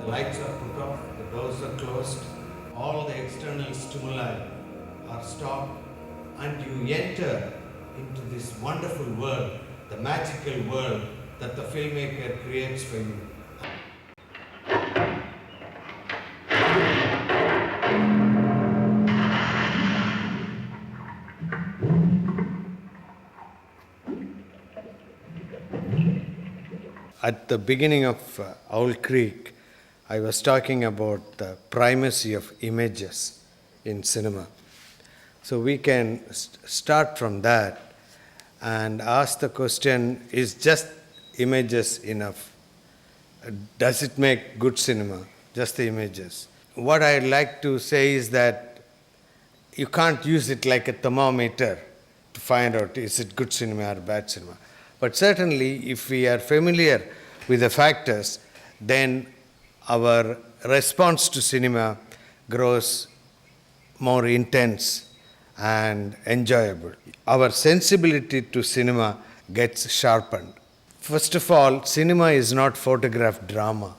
lights are put off, the doors are closed, all the external stimuli are stopped, and you enter into this wonderful world, the magical world that the filmmaker creates for you. At the beginning of Owl Creek, I was talking about the primacy of images in cinema. So we can start from that and ask the question, is just images enough? Does it make good cinema, just the images? What I'd like to say is that you can't use it like a thermometer to find out is it good cinema or bad cinema. But certainly, if we are familiar with the factors, then our response to cinema grows more intense and enjoyable. Our sensibility to cinema gets sharpened. First of all, cinema is not photograph drama.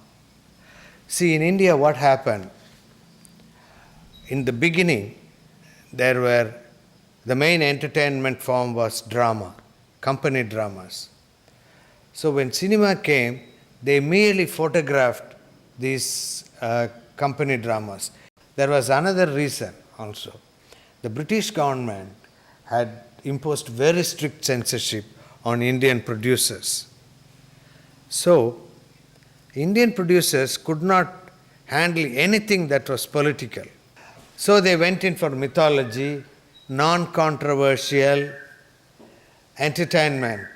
See, in India, what happened? In the beginning, the main entertainment form was drama, company dramas. So when cinema came, they merely photographed these company dramas. There was another reason also. The British government had imposed very strict censorship on Indian producers. So, Indian producers could not handle anything that was political. So they went in for mythology, non-controversial entertainment.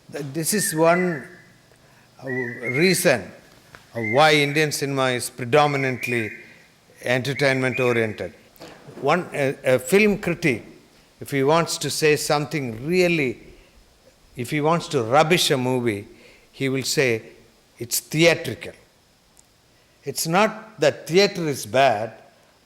This is one reason why Indian cinema is predominantly entertainment-oriented. A film critic, if he wants to say something really, if he wants to rubbish a movie, he will say it's theatrical. It's not that theater is bad,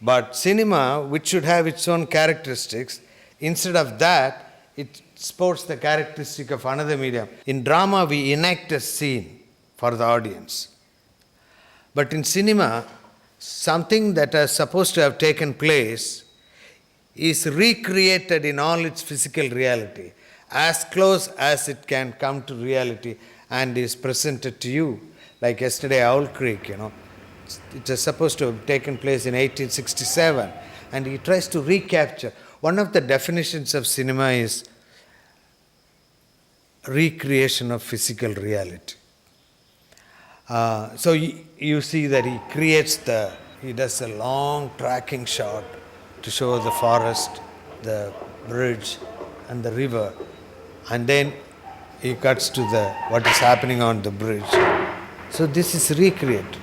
but cinema, which should have its own characteristics, instead of that, it sports the characteristic of another medium. In drama, we enact a scene for the audience. But in cinema, something that is supposed to have taken place is recreated in all its physical reality, as close as it can come to reality, and is presented to you. Like yesterday, Owl Creek, it is supposed to have taken place in 1867, and he tries to recapture. One of the definitions of cinema is recreation of physical reality. So you see that he does a long tracking shot to show the forest, the bridge, and the river, and then he cuts to what is happening on the bridge. So this is recreated.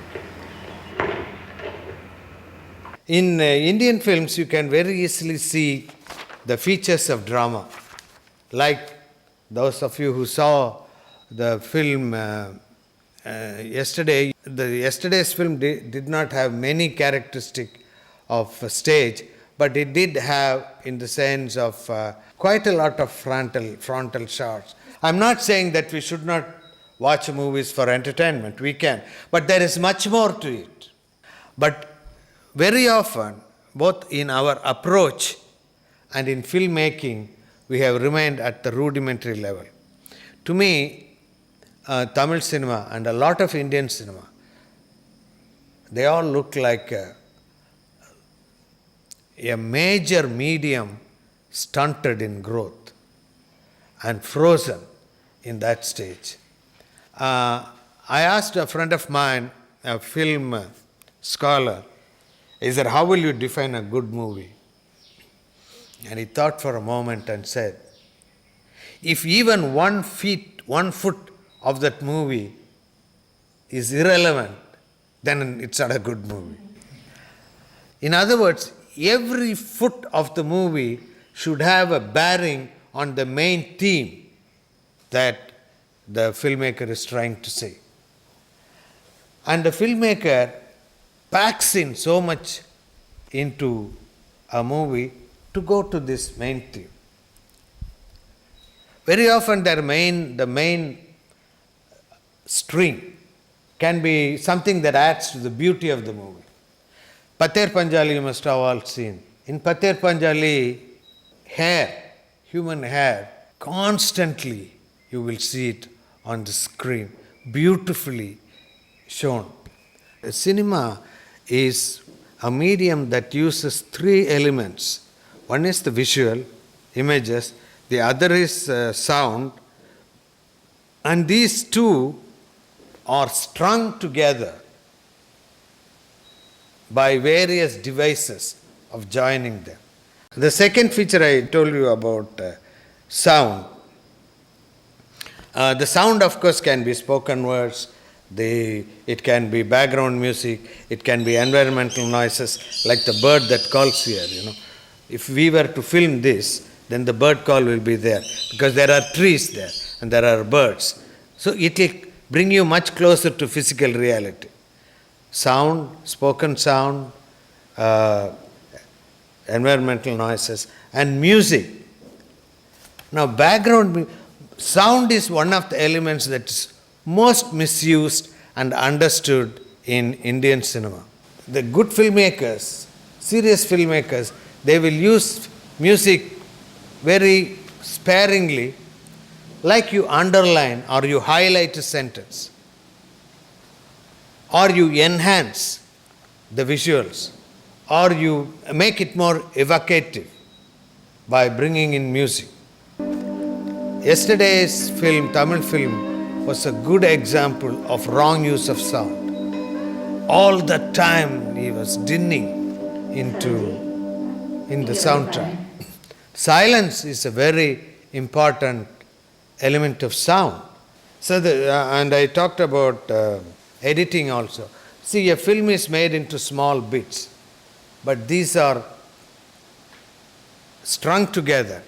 In Indian films, you can very easily see the features of drama. Like those of you who saw the film yesterday, yesterday's film did not have many characteristics of stage, but it did have, in the sense of quite a lot of frontal shots. I'm not saying that we should not watch movies for entertainment. We can. But there is much more to it. But very often, both in our approach and in filmmaking, we have remained at the rudimentary level. To me, Tamil cinema and a lot of Indian cinema, they all look like a major medium stunted in growth and frozen in that stage. I asked a friend of mine, a film scholar, he said, how will you define a good movie? And he thought for a moment and said, if even 1 foot of that movie is irrelevant, then it's not a good movie. In other words, every foot of the movie should have a bearing on the main theme that the filmmaker is trying to say. And the filmmaker packs in so much into a movie to go to this main theme. Very often the main string can be something that adds to the beauty of the movie. Pather Panjali you must have all seen. In Pather Panjali, hair, human hair, constantly you will see it on the screen, beautifully shown. Cinema is a medium that uses three elements. One is the visual, images, the other is sound, and these two are strung together by various devices of joining them. The second feature I told you about sound. The sound, of course, can be spoken words, it can be background music, it can be environmental noises, like the bird that calls here. If we were to film this, then the bird call will be there, because there are trees there and there are birds. So it will bring you much closer to physical reality. Sound, spoken sound, environmental noises, and music. Now, sound is one of the elements that is most misused and understood in Indian cinema. The good filmmakers, serious filmmakers, they will use music very sparingly, like you underline or you highlight a sentence, or you enhance the visuals, or you make it more evocative by bringing in music. Yesterday's film, Tamil film, was a good example of wrong use of sound. All the time he was dinning in the soundtrack. Silence is a very important element of sound. So, and I talked about editing also. See, a film is made into small bits, but these are strung together.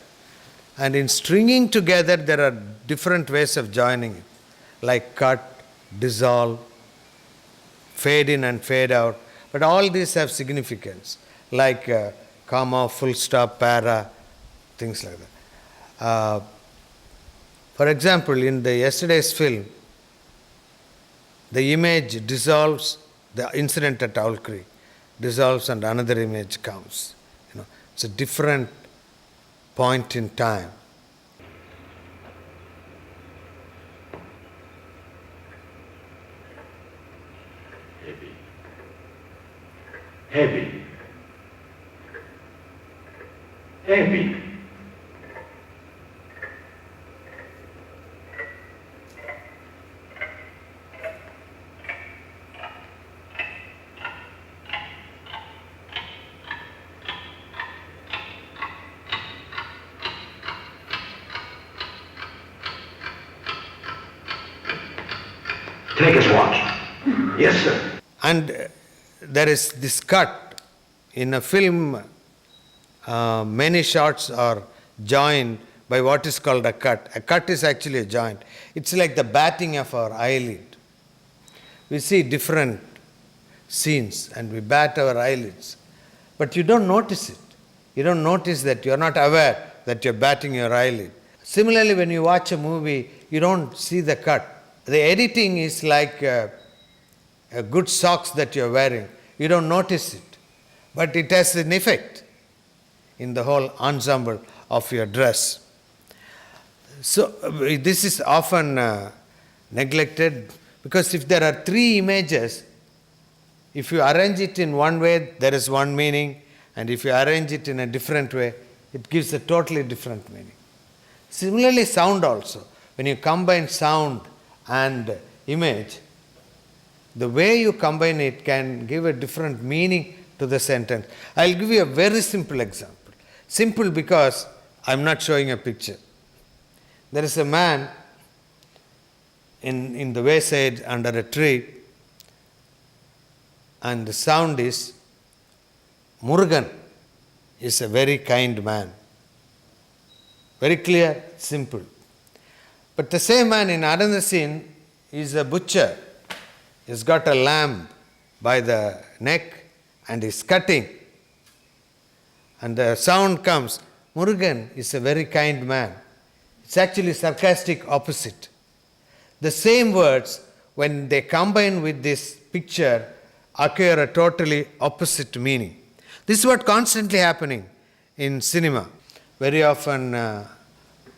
And in stringing together, there are different ways of joining it, like cut, dissolve, fade in and fade out. But all these have significance, like comma, full stop, para, things like that. For example, in the yesterday's film, the image dissolves, the incident at Owl Creek dissolves and another image comes. It's a different point in time. Heavy. Heavy. Take his watch. Yes, sir. And there is this cut. In a film, many shots are joined by what is called a cut. A cut is actually a joint. It's like the batting of our eyelid. We see different scenes and we bat our eyelids, but you don't notice it. You don't notice that, you're not aware that you're batting your eyelid. Similarly, when you watch a movie, you don't see the cut. The editing is like a good socks that you're wearing. You don't notice it, but it has an effect in the whole ensemble of your dress. So this is often neglected, because if there are three images, if you arrange it in one way, there is one meaning, and if you arrange it in a different way, it gives a totally different meaning. Similarly, sound also. When you combine sound and image, the way you combine it can give a different meaning to the sentence. I'll give you a very simple example. Simple because I'm not showing a picture. There is a man in the wayside under a tree, and the sound is, Murugan is a very kind man. Very clear, simple. But the same man in another scene is a butcher. He's got a lamb by the neck and is cutting. And the sound comes, Murugan is a very kind man. It's actually sarcastic opposite. The same words, when they combine with this picture, acquire a totally opposite meaning. This is what constantly happening in cinema. Very often,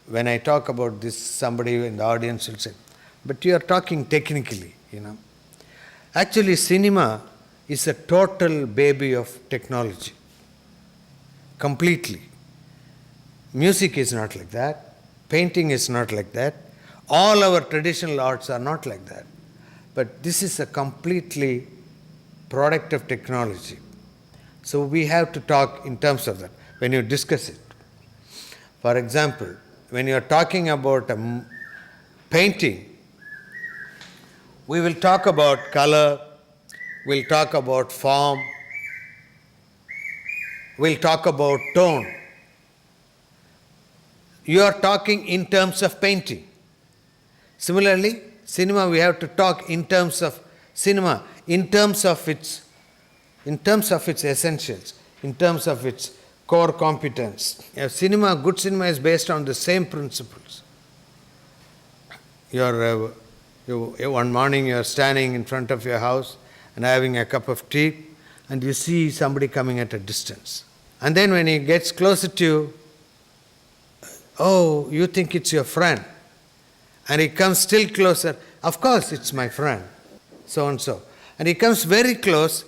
when I talk about this, somebody in the audience will say, "But you are talking technically, you know." Actually, cinema is a total baby of technology, completely. Music is not like that. Painting is not like that. All our traditional arts are not like that. But this is a completely product of technology. So we have to talk in terms of that when you discuss it. For example, when you are talking about a painting, we will talk about color, we'll talk about form, we'll talk about tone. You are talking in terms of painting. Similarly, cinema, we have to talk in terms of cinema, in terms of its essentials, in terms of its core competence. Good cinema is based on the same principles. One morning you are standing in front of your house and having a cup of tea, and you see somebody coming at a distance. And then when he gets closer to you, oh, you think it's your friend. And he comes still closer. Of course, it's my friend, so and so. And he comes very close,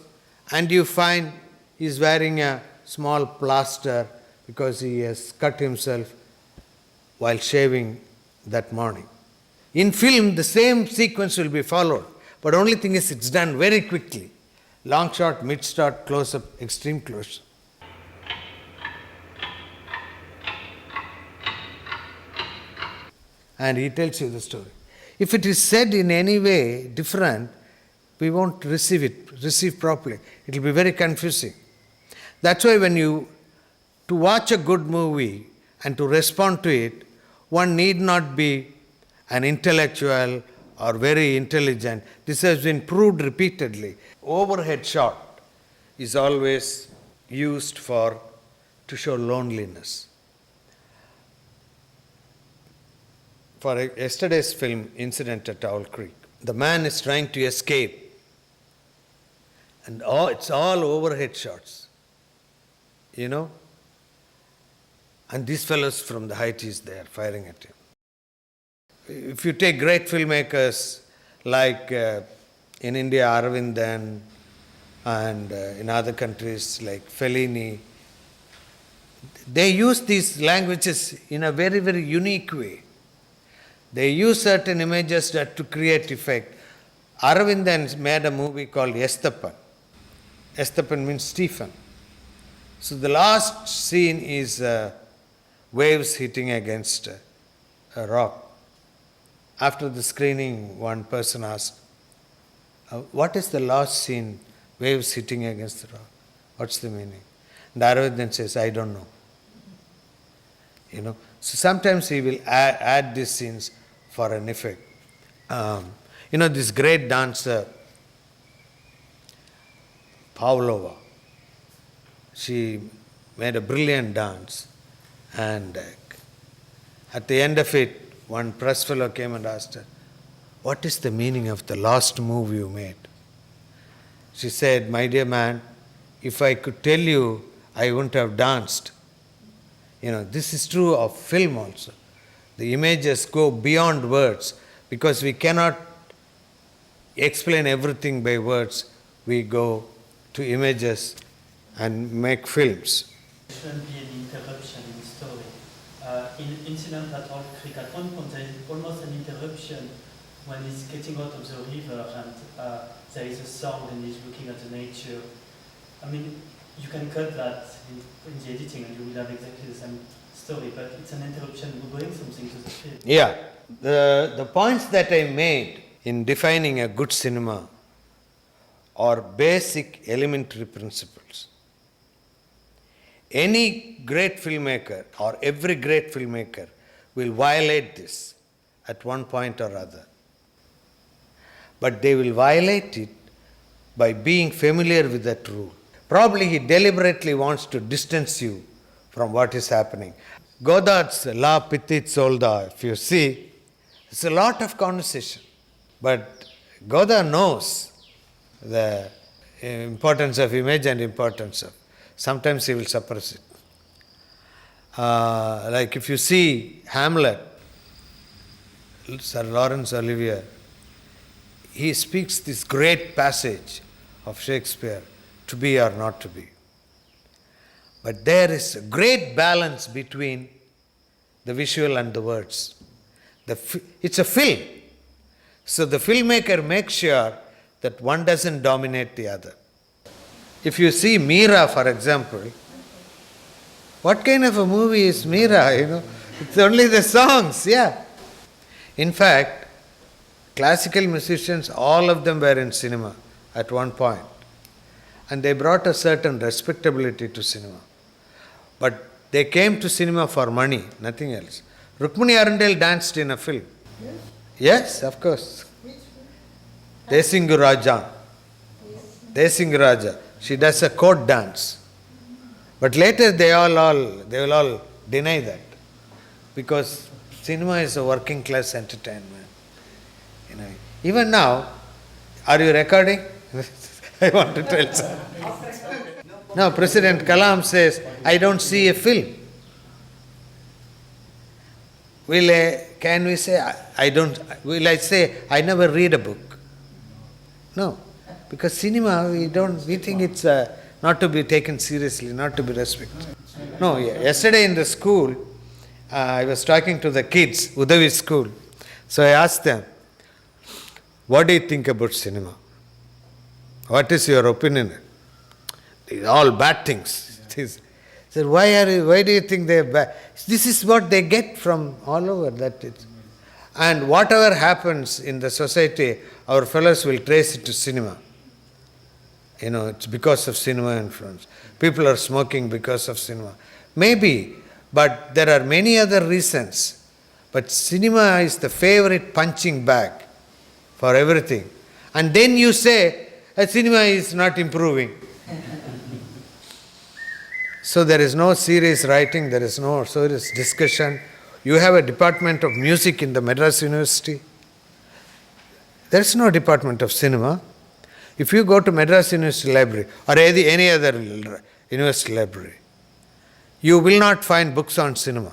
and you find he's wearing a small plaster because he has cut himself while shaving that morning. In film, the same sequence will be followed, but only thing is it's done very quickly. Long shot, mid shot, close up, extreme close. And he tells you the story. If it is said in any way different, we won't receive properly. It will be very confusing. That's why to watch a good movie and to respond to it, one need not be an intellectual or very intelligent. This has been proved repeatedly. Overhead shot is always used to show loneliness. For yesterday's film, Incident at Owl Creek, the man is trying to escape, and it's all overhead shots, you know. And these fellows from the height is there firing at him. If you take great filmmakers like in India, Aravindan, and in other countries like Fellini, they use these languages in a very, very unique way. They use certain images to create effect. Aravindan made a movie called Esthapan. Esthapan means Stephen. So the last scene is waves hitting against a rock. After the screening, one person asked, what is the last scene, waves hitting against the rock? What's the meaning? And Aravindan says, I don't know. You know, so sometimes he will add these scenes for an effect. This great dancer, Pavlova, she made a brilliant dance, and at the end of it, one press fellow came and asked her, what is the meaning of the last move you made? She said, my dear man, if I could tell you, I wouldn't have danced. This is true of film also. The images go beyond words because we cannot explain everything by words. We go to images and make films. There shouldn't be an interruption in the story. In Incident at Owl Creek, at one point there is almost an interruption when he's getting out of the river and there is a sound and he's looking at the nature. I mean, you can cut that in the editing and you will have exactly the same story, but it's an interruption to bring something to the film. Yeah. The points that I made in defining a good cinema are basic elementary principles. Any great filmmaker or every great filmmaker will violate this at one point or other. But they will violate it by being familiar with that rule. Probably he deliberately wants to distance you from what is happening. Godard's La Petite Soldat, if you see, it's a lot of conversation. But Godard knows the importance of image and importance of. Sometimes he will suppress it. Like if you see Hamlet, Sir Laurence Olivier, he speaks this great passage of Shakespeare, to be or not to be. But there is a great balance between the visual and the words. It's a film. So the filmmaker makes sure that one doesn't dominate the other. If you see Meera, for example, what kind of a movie is Meera? It's only the songs, yeah. In fact, classical musicians, all of them were in cinema at one point. And they brought a certain respectability to cinema. But they came to cinema for money, nothing else. Rukmini Arundel danced in a film. Yes, of course. Desingu Raja. Desingu Raja. She does a court dance. But later they will all deny that. Because cinema is a working class entertainment. Even now, are you recording? I want to tell something. Now President Kalam says, I don't see a film. Can we say, will I say, I never read a book? No. Because cinema, we think it's not to be taken seriously, not to be respected. No, yesterday in the school, I was talking to the kids, Udavi school. So I asked them, what do you think about cinema? What is your opinion? These are all bad things. So why do you think they are bad? This is what they get from all over. And whatever happens in the society, our fellows will trace it to cinema. It's because of cinema influence. People are smoking because of cinema. Maybe, but there are many other reasons. But cinema is the favorite punching bag for everything. And then you say, cinema is not improving. So there is no serious writing, there is no serious discussion. You have a department of music in the Madras University. There is no department of cinema. If you go to Madras University Library or any other university library, you will not find books on cinema.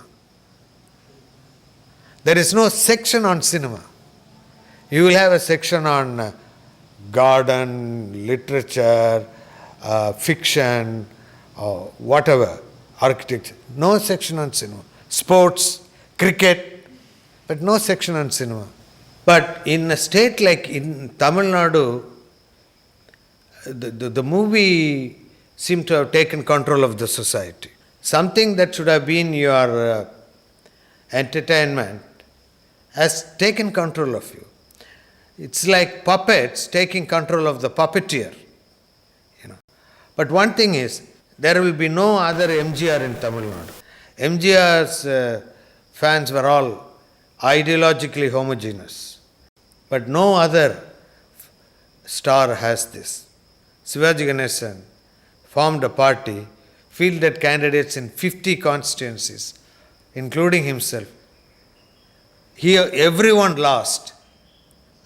There is no section on cinema. You will have a section on garden, literature, fiction, whatever, architecture. No section on cinema. Sports, cricket, but no section on cinema. But in a state like in Tamil Nadu, the movie seemed to have taken control of the society. Something that should have been your entertainment has taken control of you. It's like puppets taking control of the puppeteer. But one thing is, there will be no other MGR in Tamil Nadu. MGR's fans were all ideologically homogeneous. But no other star has this. Sivaji Ganesan formed a party, fielded candidates in 50 constituencies, including himself. Here, everyone lost,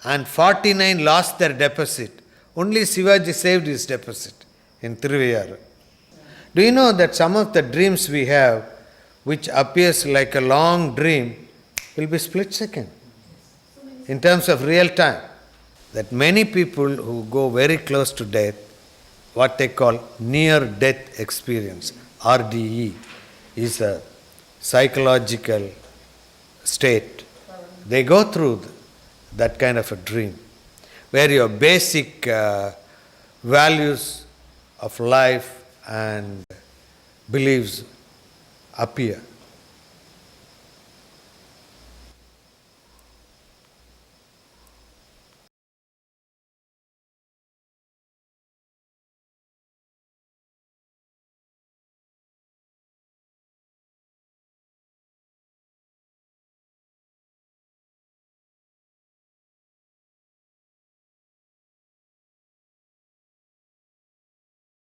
and 49 lost their deposit. Only Sivaji saved his deposit in Tiruviyar. Do you know that some of the dreams we have, which appears like a long dream, will be split second in terms of real time? That many people who go very close to death, what they call near-death experience, RDE, is a psychological state. They go through that kind of a dream, where your basic values of life and beliefs appear.